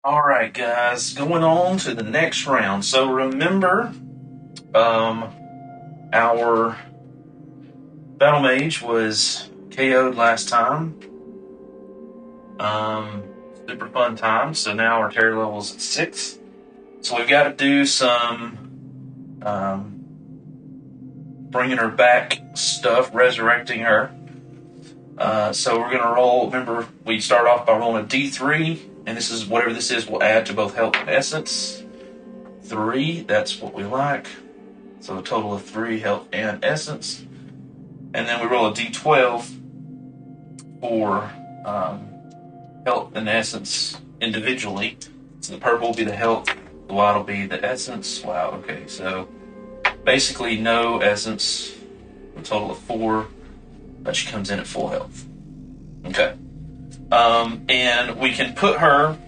Alright guys, going on to the next round. So remember, our Battle Mage was KO'd last time. Super fun time. So now our terror level's at 6. So we've got to do some bringing her back stuff, resurrecting her. So we're going to roll, remember we start off by rolling a D3, and this is whatever this is, we'll add to both health and essence. 3, that's what we like. So a total of 3 health and essence. And then we roll a D12 for health and essence individually. So the purple will be the health, the white will be the essence. Wow, okay, so basically no essence, a total of 4, but she comes in at full health. Okay. And we can put her,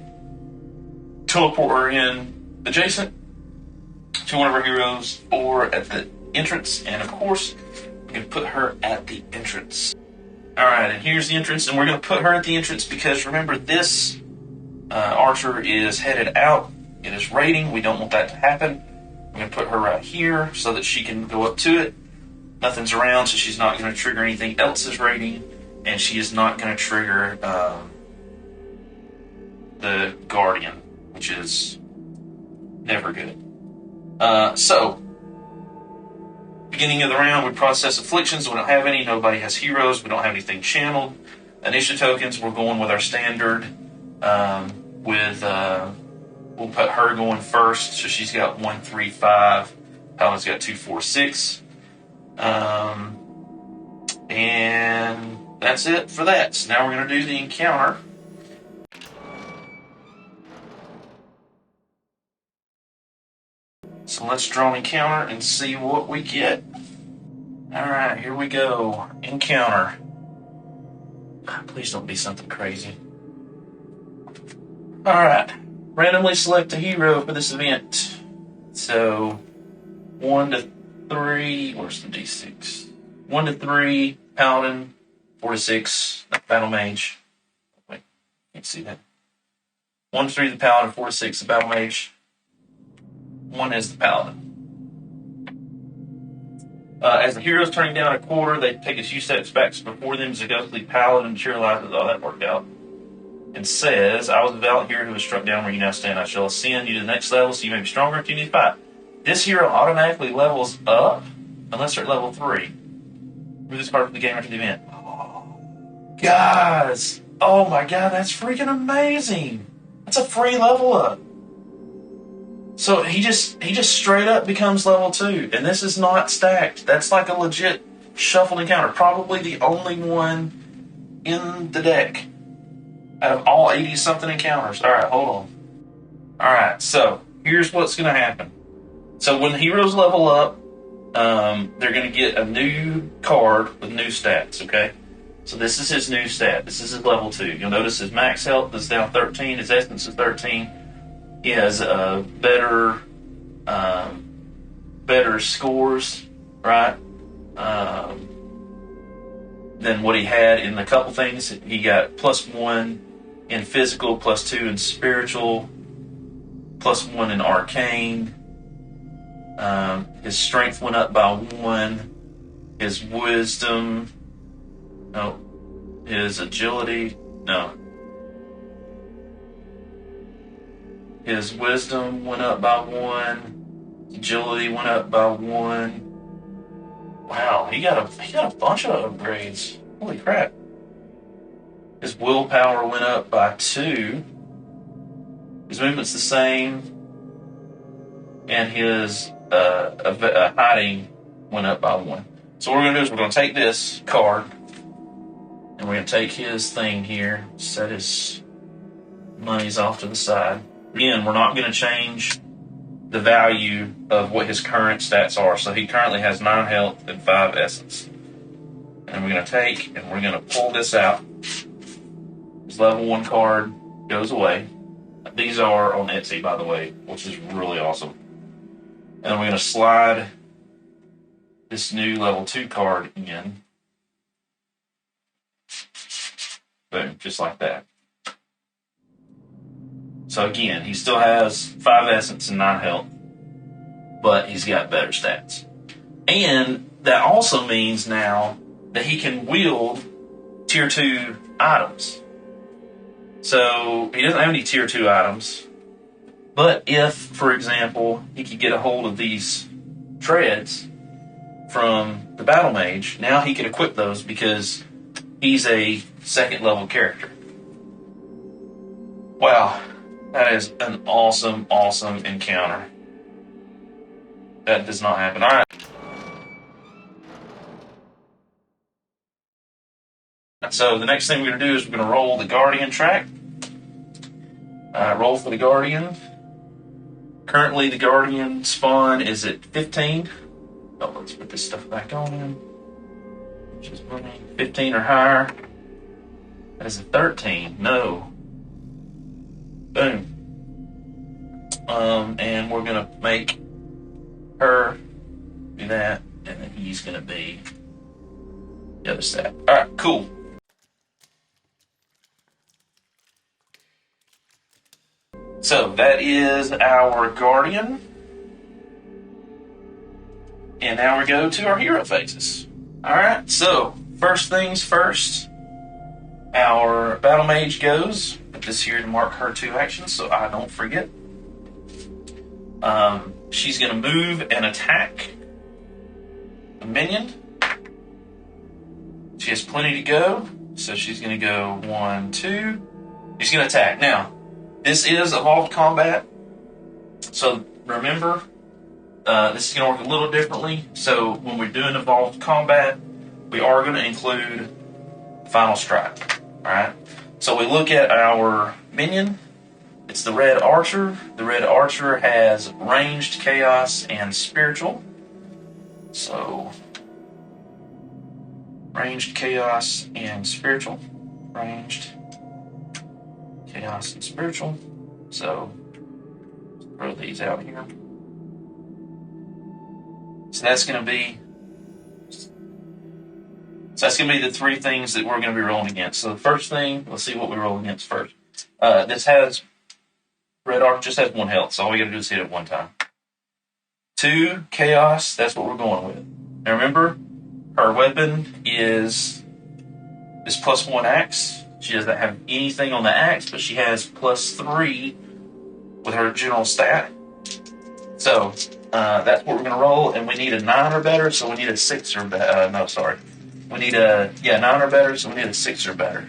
teleport her in adjacent to one of our heroes or at the entrance, and of course we can put her at the entrance. Alright, and here's the entrance, and we're going to put her at the entrance because remember this archer is headed out. It is raiding. We don't want that to happen. We're going to put her right here so that she can go up to it. Nothing's around, so she's not going to trigger anything else's raiding, and she is not going to trigger the Guardian, which is never good. So, beginning of the round, we process afflictions. We don't have any. Nobody has heroes. We don't have anything channeled. Initiative tokens, we're going with our standard. We'll put her going first. So she's got 1, 3, 5. Paladin's got 2, 4, 6. And that's it for that. So now we're going to do the encounter. So let's draw an encounter and see what we get. Alright, here we go. Encounter. Please don't be something crazy. Alright. Randomly select a hero for this event. So, 1 to 3. Where's the D6? 1 to 3, Paladin. 4 to 6, Battle Mage. Wait, can't see that. 1 to 3, the Paladin. 4 to 6, the Battle Mage. 1 is the Paladin. As the hero's turning down a quarter, they take a few steps back before them as a ghostly Paladin materializes. Oh, that worked out. And says, I was the valiant hero who was struck down where you now stand. I shall ascend you to the next level so you may be stronger if you need to fight. This hero automatically levels up unless they're at level 3. Move this card from the game after the event. Guys! Oh my god, that's freaking amazing! That's a free level up. So he just straight up becomes level 2, and this is not stacked. That's like a legit shuffled encounter. Probably the only one in the deck out of all 80-something encounters. Alright, hold on. Alright, so here's what's going to happen. So when heroes level up, they're going to get a new card with new stats, okay? So this is his new stat. This is his level 2. You'll notice his max health is down 13, his essence is 13. He has better scores, right? Than what he had in a couple things. He got +1 in physical, +2 in spiritual, +1 in arcane. His strength went up by 1. His wisdom, no. His agility, no. His wisdom went up by 1. Agility went up by 1. Wow, he got a bunch of upgrades. Holy crap. His willpower went up by 2. His movement's the same. And his hiding went up by 1. So what we're going to do is we're going to take this card and we're going to take his thing here, set his monies off to the side. Again, we're not going to change the value of what his current stats are. So he currently has 9 health and 5 essence. And we're going to take and we're going to pull this out. His level 1 card goes away. These are on Etsy, by the way, which is really awesome. And then we're going to slide this new level 2 card in. Boom, just like that. So again, he still has 5 essence and 9 health, but he's got better stats. And that also means now that he can wield tier 2 items. So he doesn't have any tier 2 items, but if, for example, he could get a hold of these treads from the battle mage, now he can equip those because he's a 2nd level character. Wow, that is an awesome, awesome encounter. That does not happen. All right. So the next thing we're going to do is we're going to roll the Guardian track. Roll for the Guardian. Currently, the Guardian spawn is at 15. Oh, let's put this stuff back on him. Which is 15 or higher. That is a 13. No. Boom. And we're going to make her do that, and then he's going to be the other side. All right, cool. So that is our Guardian. And now we go to our hero phases. Alright, so first things first, our Battle Mage goes. Put this here to mark her 2 actions so I don't forget. She's going to move and attack a minion. She has plenty to go, so she's going to go 1, 2. She's going to attack. Now, this is evolved combat, so remember, this is going to work a little differently. So when we're doing evolved combat, we are going to include Final Strike. Alright? So we look at our minion. It's the Red Archer. The Red Archer has ranged, chaos, and spiritual. So, ranged, chaos, and spiritual. Ranged, chaos, and spiritual. So, throw these out here. So that's going to be the 3 things that we're going to be rolling against. So the first thing, let's see what we roll against first. This has Red Archer just has 1 health, so all we got to do is hit it 1 time. 2 chaos. That's what we're going with. Now remember, her weapon is this +1 axe. She doesn't have anything on the axe, but she has +3 with her general stat. So that's what we're going to roll, and we need a 9 or better, so we need a 6 or better. No, sorry. We need a 9 or better, so we need a 6 or better.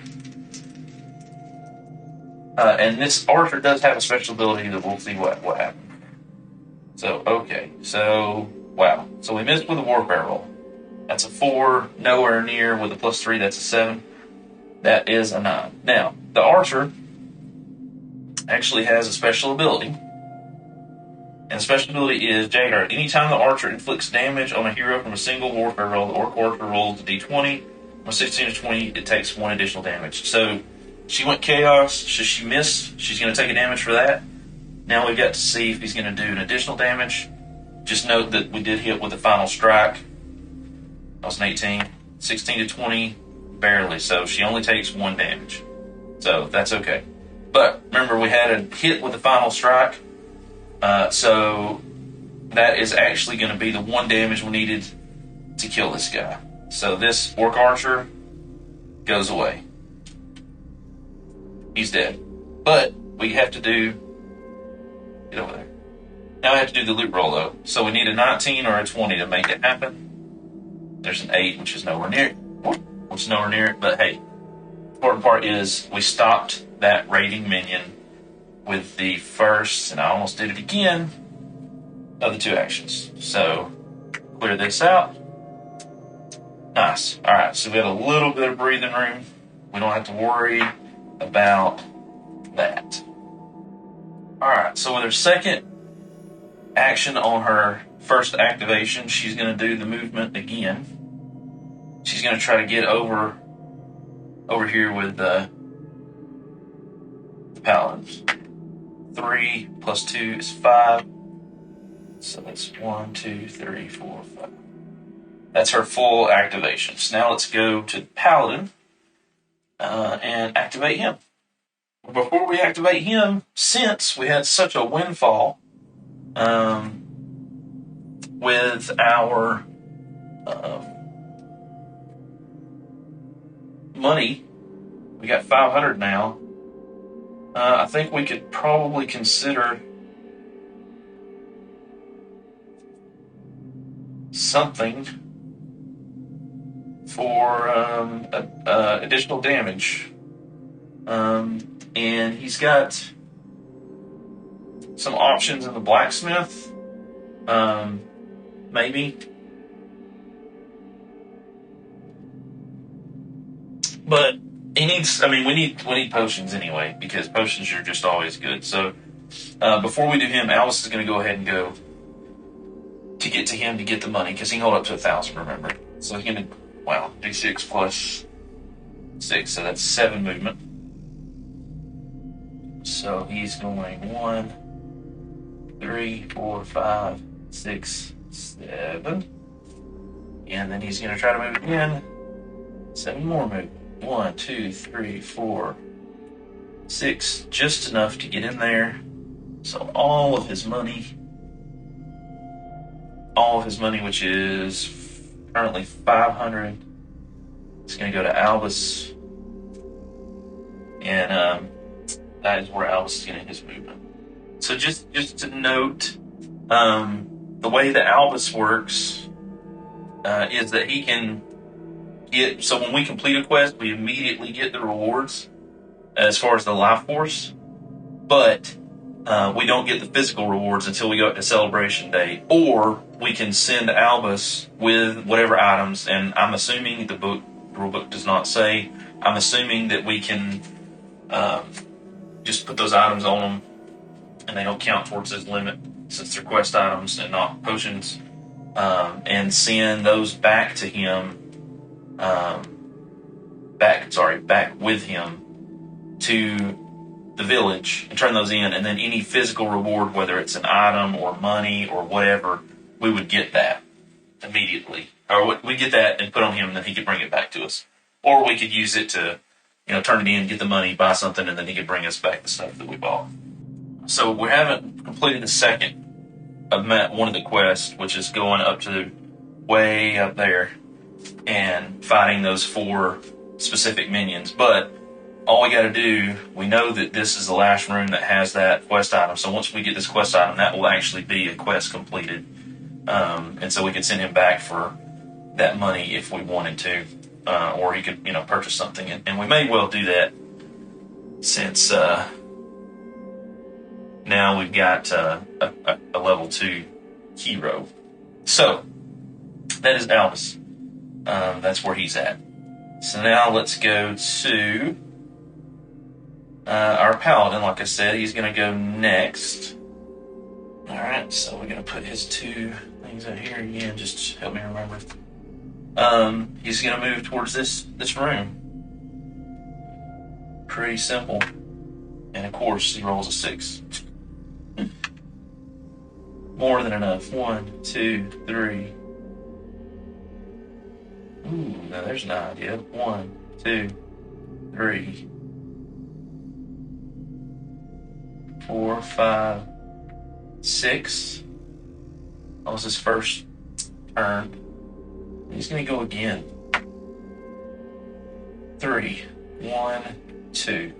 And this Archer does have a special ability that we'll see what happens. So, okay. So, wow. So we missed with a Warfare roll. That's a 4, nowhere near. With a +3, that's a 7. That is a 9. Now, the Archer actually has a special ability. And the special ability is Jadehart. Anytime the Archer inflicts damage on a hero from a single Warfare roll, the Orc Archer rolls a d20. From 16 to 20, it takes 1 additional damage. So, she went Chaos. Should she miss, she's going to take a damage for that. Now we've got to see if he's going to do an additional damage. Just note that we did hit with the Final Strike. That was an 18. 16 to 20, barely. So she only takes 1 damage. So that's okay. But remember, we had a hit with the Final Strike. So that is actually going to be the 1 damage we needed to kill this guy. So this Orc Archer goes away. He's dead. But we have to do... Get over there. Now I have to do the loot roll, though. So we need a 19 or a 20 to make it happen. There's an 8, which is nowhere near it. Which is nowhere near it, but hey. The important part is we stopped that raiding minion with the first, and I almost did it again, of the 2 actions. So, clear this out. Nice. Alright, so we have a little bit of breathing room. We don't have to worry about that. Alright, so with her second action on her first activation, she's going to do the movement again. She's going to try to get over here with the paladins. 3 plus 2 is 5. So that's 1, 2, 3, 4, 5. That's her full activation. So now let's go to the paladin and activate him. before we activate him, since we had such a windfall with our money, we got 500 now. I think we could probably consider something for additional damage. And he's got some options in the blacksmith. Maybe. But he needs, I mean, we need potions anyway, because potions are just always good. So, before we do him, Alice is going to go ahead and go to get to him to get the money, because he can hold up to 1,000, remember. So he's going to, wow, D6 plus 6, so that's 7 movement. So he's going 1, 3, 4, 5, 6, 7. And then he's going to try to move again. 7 more movement. 1, 2, 3, 4, 6. Just enough to get in there. So all of his money, which is currently 500, is going to go to Albus. And that is where Albus is getting his movement. So just to note, the way that Albus works is that he can get, so when we complete a quest, we immediately get the rewards as far as the life force, but we don't get the physical rewards until we go to Celebration Day, or we can send Albus with whatever items, and I'm assuming the rule book does not say, I'm assuming that we can just put those items on them and they don't count towards his limit since they're quest items and not potions, and send those back to him, back with him to the village and turn those in, and then any physical reward, whether it's an item or money or whatever, we would get that immediately. Or we get that and put on him, and then he could bring it back to us. Or we could use it to, turn it in, get the money, buy something, and then he could bring us back the stuff that we bought. So we haven't completed the second of one of the quests, which is going up to way up there and fighting those 4 specific minions. But all we got to do, we know that this is the last room that has that quest item. So once we get this quest item, that will actually be a quest completed. And so we could send him back for that money if we wanted to. Or he could, purchase something. And we may well do that since now we've got a level 2 hero. So, that is Albus. That's where he's at. So now let's go to our paladin. Like I said, he's going to go next. Alright, so we're going to put his 2 things out here again, just to help me remember. He's going to move towards this room. Pretty simple. And of course, he rolls a 6. More than enough. 1, 2, 3. Ooh, now there's an idea. 1, 2, 3, 4, 5, 6. That was his first turn. He's going to go again. 3, 1, 2.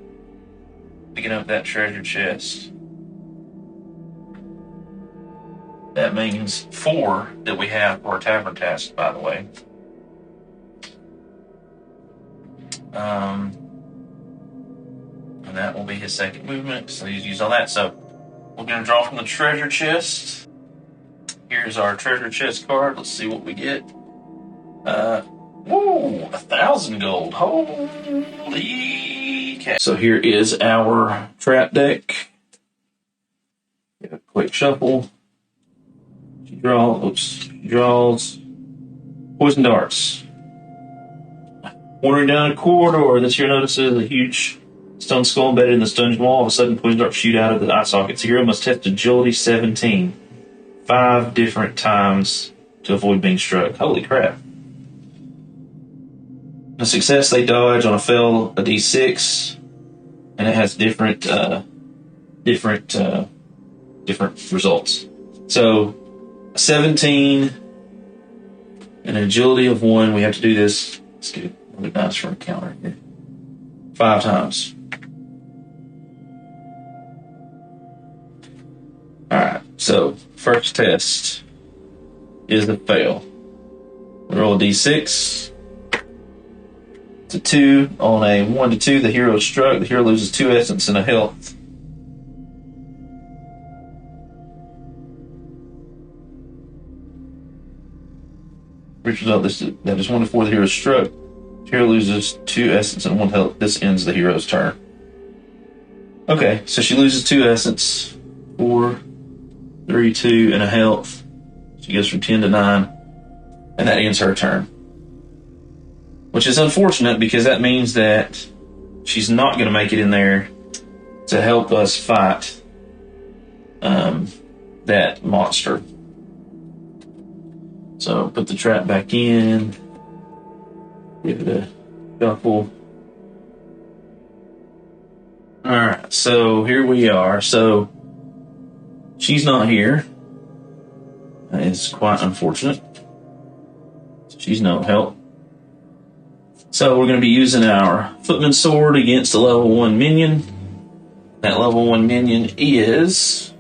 Picking up that treasure chest. That means 4 that we have for our tavern task, by the way. And that will be his second movement, so he's used all that. So we're going to draw from the treasure chest. Here's our treasure chest card. Let's see what we get. 1,000 gold. Holy cow. So here is our trap deck. Give a quick shuffle. She draws poison darts. Wandering down a corridor, this here notices a huge stone skull embedded in the stone wall. All of a sudden, poison darts shoot out of the eye sockets. The hero must test agility 17. 5 different times to avoid being struck. Holy crap. A success, they dodge. On a fail, a d6. and it has different results. So 17, an agility of 1. We have to do this. Let's get another dice for a counter here. 5 times. Alright, so first test is a fail. We roll a d6. It's a 2. On a 1 to 2, the hero is struck. The hero loses 2 essence and a health. Which result, that is 1 to 4, the hero is struck. The hero loses 2 essence and 1 health. This ends the hero's turn. Okay, so she loses 2 essence. 4, 3, 2, and a health. She goes from 10 to 9. And that ends her turn. Which is unfortunate because that means that she's not going to make it in there to help us fight that monster. So put the trap back in. Give it a shuffle. Alright, so here we are. So she's not here. That is quite unfortunate. She's no help. So we're going to be using our Footman's Sword against a level 1 minion. That level 1 minion is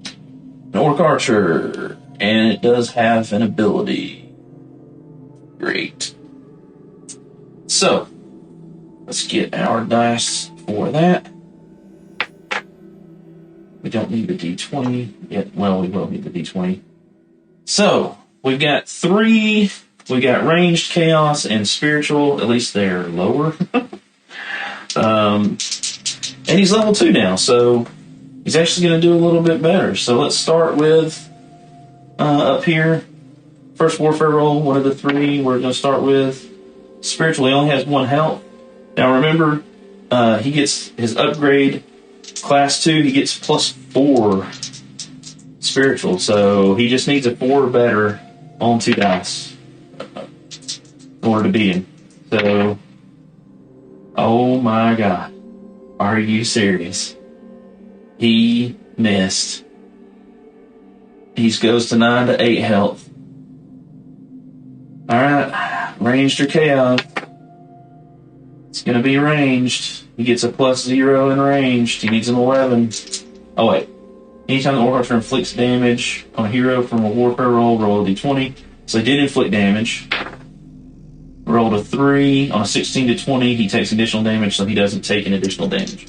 an Orc Archer, and it does have an ability. Great. So, let's get our dice for that. We don't need the d20 yet. Well, we will need the d20. So, we've got 3. We got ranged, chaos, and spiritual. At least they're lower. And he's level 2 now, so he's actually going to do a little bit better. So let's start with up here. First warfare roll, one of the 3. We're going to start with spiritual. He only has 1 health. Now remember, he gets his upgrade, class 2. He gets plus 4 spiritual. So he just needs a 4 or better on 2 dice in order to beat him. So, oh my god. Are you serious? He missed. He goes to 9 to 8 health. Alright, ranged or chaos. It's going to be ranged. He gets a plus 0 in ranged. He needs an 11. Oh wait. Anytime the Orc Archer inflicts damage on a hero from a warfare roll a d20. So he did inflict damage. Rolled a 3. On a 16 to 20, he takes additional damage, so he doesn't take an additional damage.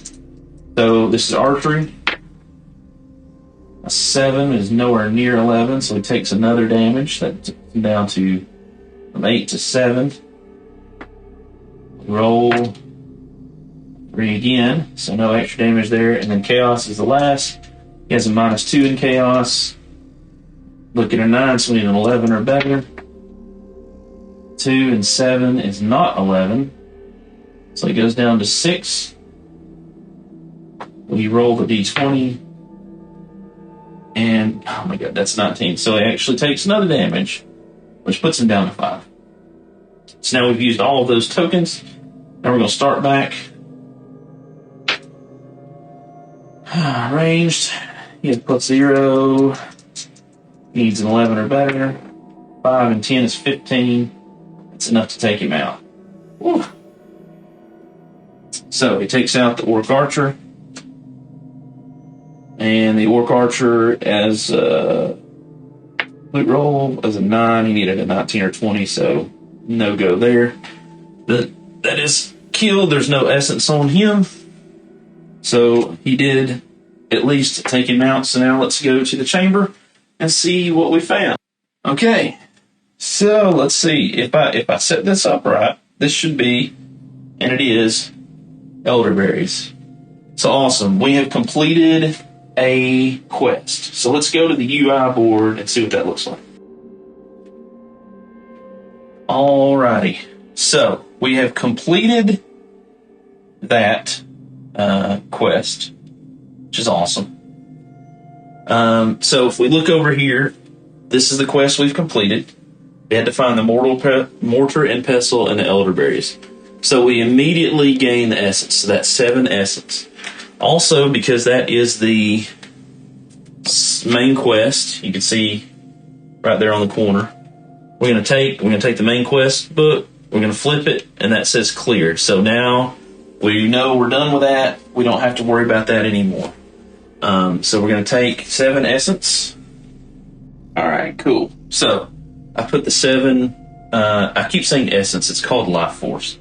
So this is archery. A 7 is nowhere near 11, so he takes another damage. That's down to from 8 to 7. Roll 3 again, so no extra damage there. And then chaos is the last. He has a -2 in chaos. Looking at a 9, so we need an 11 or better. 2 and 7 is not 11. So he goes down to 6. We roll the d20. And, oh my god, that's 19. So he actually takes another damage, which puts him down to 5. So now we've used all of those tokens. Now we're going to start back. Ranged. He has plus 0. Needs an 11 or better. 5 and 10 is 15. That's enough to take him out. Whew. So he takes out the Orc Archer. And the Orc Archer, as loot roll, as a 9, he needed a 19 or 20, so no go there. That is killed. There's no essence on him. So he did at least take him out. So now let's go to the chamber and see what we found. Okay, so let's see. If I set this up right, this should be, and it is, elderberries. So awesome. We have completed a quest. So let's go to the UI board and see what that looks like. Alrighty. So we have completed that quest, which is awesome. So if we look over here, this is the quest we've completed. We had to find the mortar and pestle and the elderberries. So we immediately gain the essence. So that's 7 essence. Also, because that is the main quest, you can see right there on the corner. We're gonna take the main quest book. We're gonna flip it, and that says cleared. So now we know we're done with that. We don't have to worry about that anymore. So we're gonna take 7 essence. All right, cool. So I put the 7. I keep saying essence. It's called life force.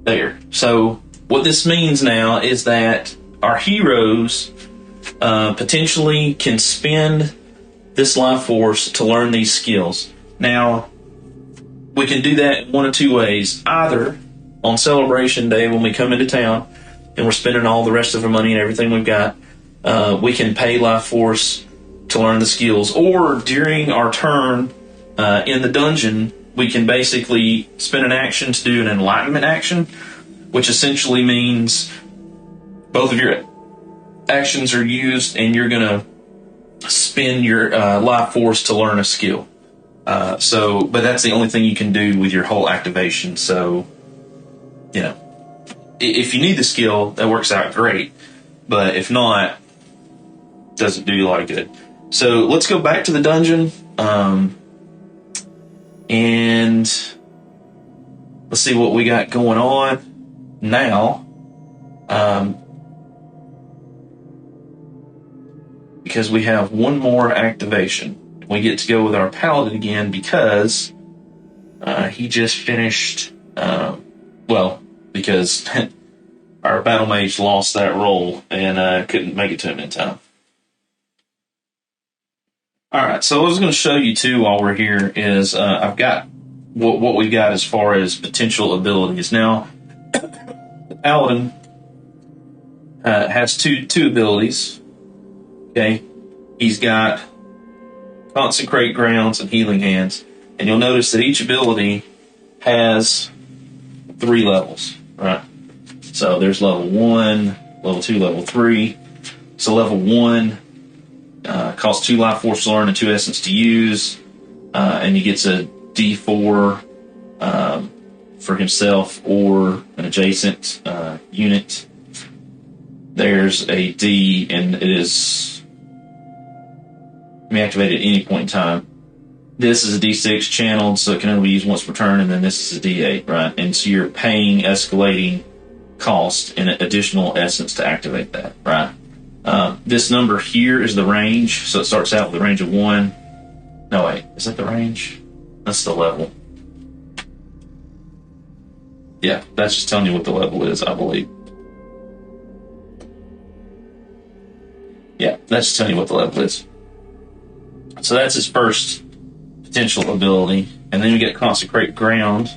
There. So what this means now is that our heroes potentially can spend this life force to learn these skills. Now, we can do that in one of two ways. Either on Celebration Day when we come into town and we're spending all the rest of our money and everything we've got, we can pay life force to learn the skills. Or during our turn in the dungeon, we can basically spend an action to do an enlightenment action, which essentially means both of your actions are used and you're going to spend your life force to learn a skill. But that's the only thing you can do with your whole activation. So, you know, if you need the skill, that works out great. But if not, it doesn't do you a lot of good. So let's go back to the dungeon. And let's see what we got going on now. Because we have one more activation. We get to go with our paladin again because he just finished, because our battle mage lost that role and couldn't make it to him in time. Alright, so what I was going to show you too while we're here is I've got what we've got as far as potential abilities. Now, the paladin has two abilities. Okay, he's got Consecrate Grounds and Healing Hands, and you'll notice that each ability has 3 levels, right? So there's level 1, level 2, level 3. So level 1 costs 2 life force to learn and 2 essence to use, and he gets a D4 for himself or an adjacent unit. There's a D, and it is activated at any point in time. This is a D6 channeled, so it can only be used once per turn, and then this is a D8, right? And so you're paying escalating cost and additional essence to activate that, right? This number here is the range, so it starts out with a range of 1. No, wait, is that the range? That's the level. Yeah, that's just telling you what the level is, I believe. Yeah, that's just telling you what the level is. So that's his first potential ability. And then we get Consecrate Ground.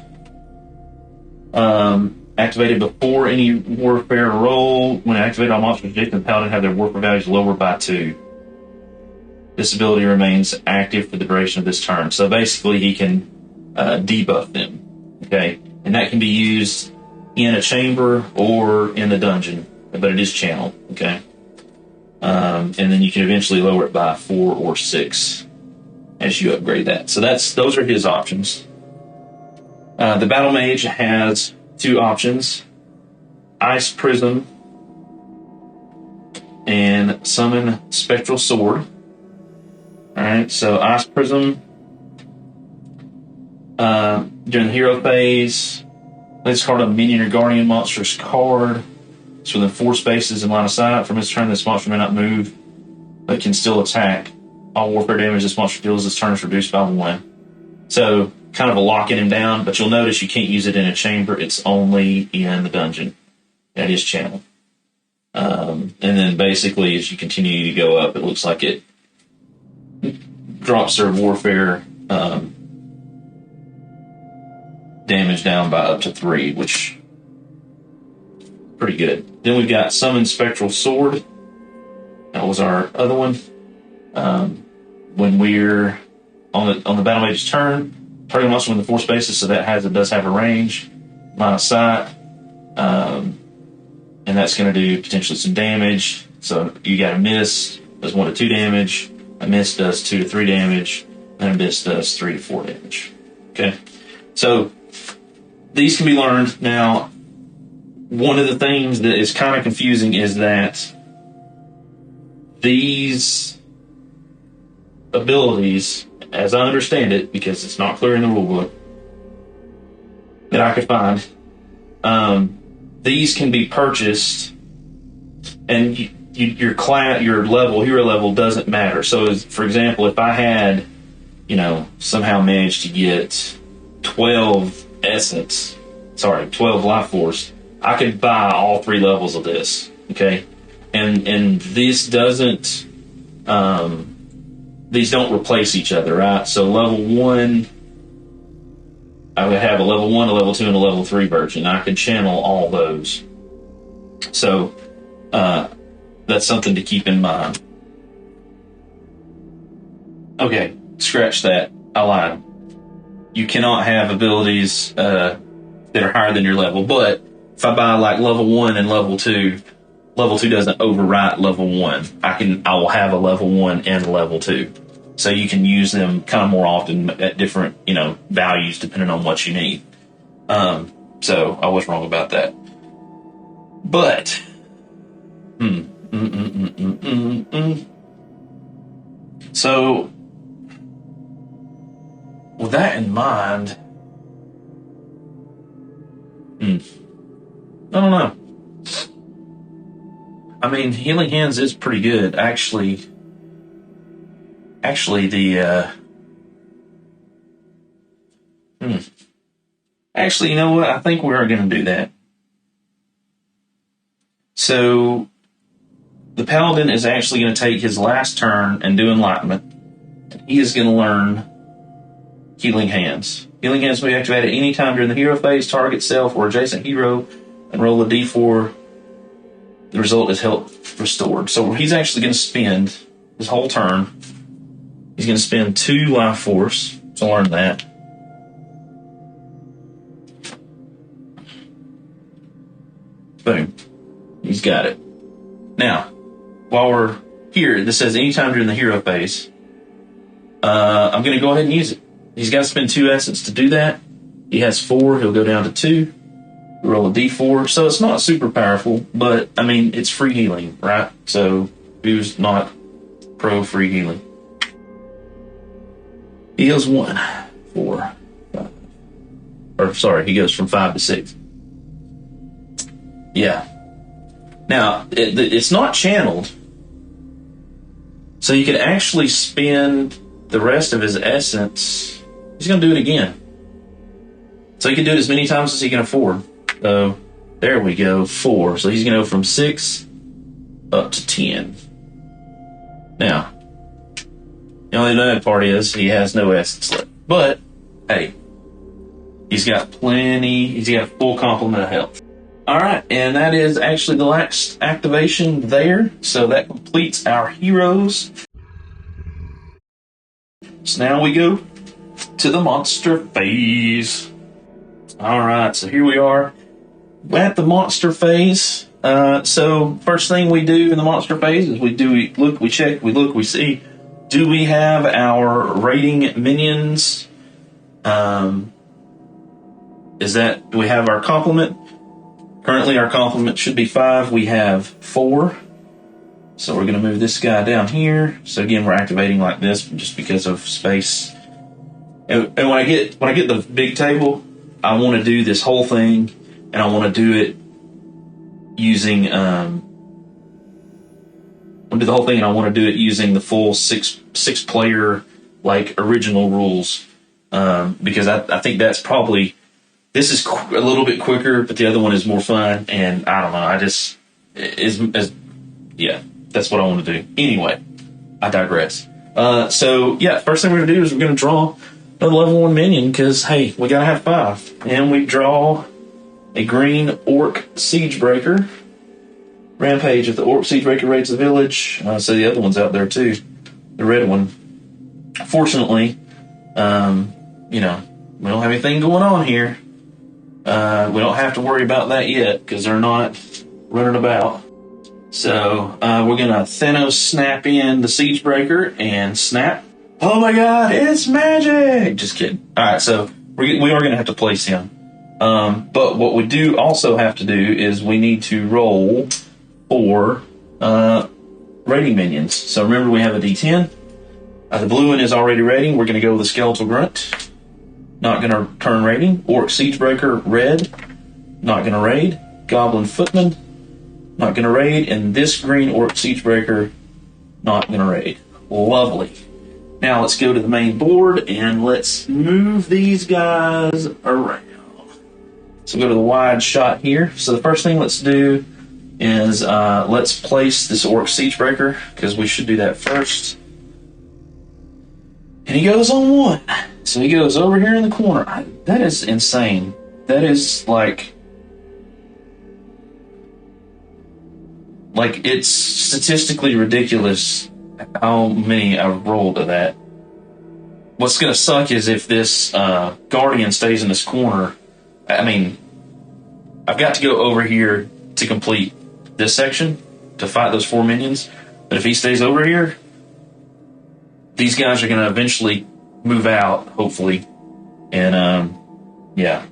Activated before any warfare roll. When activated, all monsters rejected the paladin have their warfare values lowered by 2. This ability remains active for the duration of this turn. So basically he can debuff them. Okay? And that can be used in a chamber or in the dungeon. But it is channeled. Okay? And then you can eventually lower it by 4 or 6 as you upgrade that. So those are his options. The Battle Mage has 2 options: Ice Prism and Summon Spectral Sword. Alright, so Ice Prism, during the hero phase, let's card a minion or guardian monster's card. It's within 4 spaces in line of sight. From its turn, this monster may not move, but can still attack. All warfare damage this monster deals this turn is reduced by 1. So, kind of a locking him down, but you'll notice you can't use it in a chamber. It's only in the dungeon. That is channel. And then basically, as you continue to go up, it looks like it drops their warfare damage down by up to 3, which pretty good. Then we've got Summon Spectral Sword. That was our other one. When we're on the Battle Mage's turn, target monster within 4 spaces, so that does have a range, line of sight, and that's going to do potentially some damage. So you got a miss, does 1 to 2 damage. A miss does 2 to 3 damage, and a miss does 3 to 4 damage. Okay, so these can be learned. Now, one of the things that is kind of confusing is that these abilities, as I understand it, because it's not clear in the rulebook that I could find, these can be purchased, and your class, your level, hero level doesn't matter. So, for example, if I had, somehow managed to get 12 life force, I could buy all 3 levels of this. Okay, and this doesn't. These don't replace each other, right? So level 1, I would have a level 1, a level 2, and a level 3 version. I could channel all those. So that's something to keep in mind. Okay, scratch that. I lied. You cannot have abilities that are higher than your level. But if I buy like level 1 and level 2 doesn't overwrite level 1. I will have a level 1 and level 2. So you can use them kind of more often at different, values depending on what you need. So I was wrong about that. But so with that in mind, I don't know. I mean, Healing Hands is pretty good. Actually, you know what? I think we are going to do that. So, the Paladin is actually going to take his last turn and do Enlightenment. He is going to learn Healing Hands. Healing Hands will be activated any time during the hero phase. Target self or adjacent hero and roll a d4. The result is health restored. So he's actually going to spend his whole turn. He's going to spend 2 life force to learn that. Boom. He's got it. Now, while we're here, this says anytime during the hero phase. I'm going to go ahead and use it. He's got to spend 2 essence to do that. He has 4. He'll go down to 2. Roll a d4. So it's not super powerful, but, I mean, it's free healing, right? So who's not pro free healing? He heals 1, 4, 5. Or, sorry, he goes from 5 to 6. Yeah. Now, it's not channeled, so you could actually spend the rest of his essence. He's going to do it again. So he can do it as many times as he can afford. So, there we go, 4. So he's going to go from 6 up to 10. Now, the only bad part is he has no essence left. But, hey, he's got full complement of health. Alright, and that is actually the last activation there. So that completes our heroes. So now we go to the monster phase. Alright, so here we are at the monster phase. So first thing we do in the monster phase is we look, we check, we look, we see, do we have our raiding minions? Do we have our complement? Currently our complement should be 5. We have 4. So we're going to move this guy down here. So again, we're activating like this just because of space. And when I get the big table, I want to do this whole thing, and I want to do it using the full six player like original rules, because I think that's probably, this is a little bit quicker, but the other one is more fun, and I don't know, that's what I want to do. Anyway, I digress. So yeah, first thing we're gonna do is we're gonna draw another level 1 minion, because hey, we gotta have 5, and we draw a green orc siegebreaker. Rampage. If the orc siegebreaker raids the village, so the other one's out there too, the red one. Fortunately, we don't have anything going on here. We don't have to worry about that yet, because they're not running about. So we're gonna Thanos snap in the siegebreaker and snap. Oh my god, it's magic! Just kidding. Alright, so we are gonna have to place him. But what we do also have to do is we need to roll for rating minions. So remember, we have a D10. The blue one is already rating. We're going to go with the Skeletal Grunt. Not going to turn rating. Orc Siegebreaker, red. Not going to raid. Goblin Footman. Not going to raid. And this green Orc Siegebreaker, not going to raid. Lovely. Now let's go to the main board and let's move these guys around. So go to the wide shot here. So the first thing let's do is let's place this Orc Siegebreaker, because we should do that first. And he goes on one. So he goes over here in the corner. That is insane. That is like it's statistically ridiculous how many I've rolled of that. What's going to suck is if this Guardian stays in this corner. I mean, I've got to go over here to complete this section to fight those 4 minions. But if he stays over here, these guys are going to eventually move out, hopefully. And, yeah,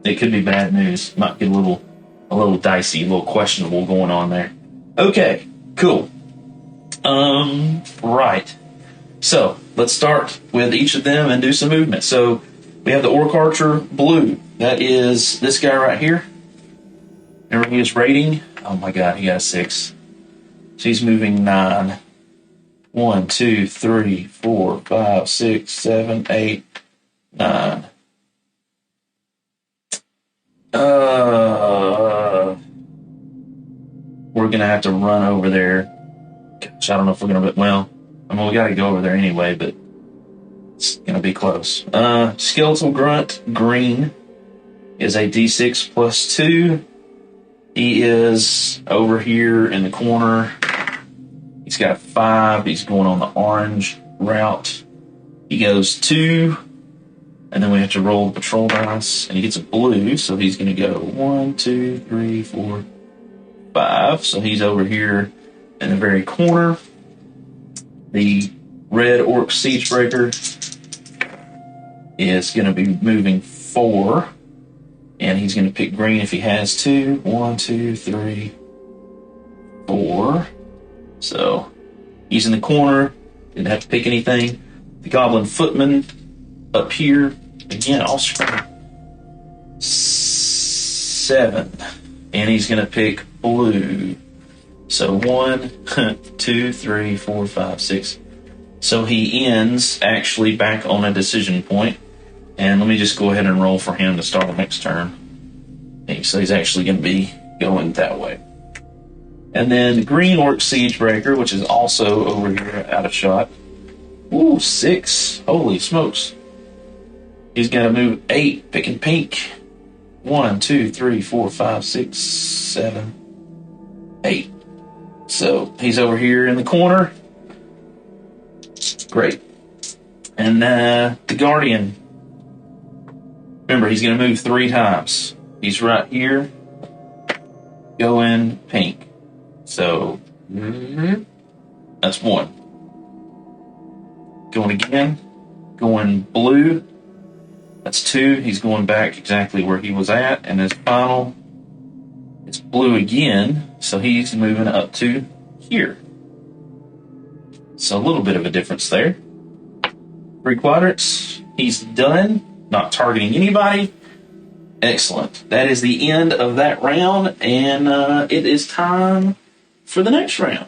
it could be bad news. Might get a little dicey, a little questionable going on there. Okay, cool. Right. So, let's start with each of them and do some movement. So, we have the Orc Archer blue. That is this guy right here. Remember, he is rating. Oh my god, he got a 6. So he's moving 9. 1, 2, 3, 4, 5, 6, 7, 8, 9. We're gonna have to run over there. Gosh, I don't know if we're gonna. Well, I mean, we gotta go over there anyway, but it's gonna be close. Skeletal Grunt green is a D6 plus 2. He is over here in the corner. He's got 5. He's going on the orange route. He goes 2. And then we have to roll the patrol dice. And he gets a blue, so he's going to go 1, 2, 3, 4, 5. So he's over here in the very corner. The red Orc Siegebreaker is going to be moving 4. And he's going to pick green if he has to. 1, 2, 3, 4. So he's in the corner. Didn't have to pick anything. The Goblin Footman up here. Again, all screen. 7. And he's going to pick blue. So 1, 2, 3, 4, 5, 6. So he ends actually back on a decision point. And let me just go ahead and roll for him to start the next turn. So he's actually going to be going that way. And then the green Orc Siegebreaker, which is also over here out of shot. Ooh, 6. Holy smokes. He's going to move 8, picking pink. 1, 2, 3, 4, 5, 6, 7, 8. So he's over here in the corner. Great. And the Guardian. Remember, he's going to move 3 times. He's right here. Going pink. So, that's 1. Going again. Going blue. That's 2. He's going back exactly where he was at. And his final, it's blue again. So he's moving up to here. So a little bit of a difference there. 3 quadrants. He's done. Not targeting anybody. Excellent. That is the end of that round, and it is time for the next round.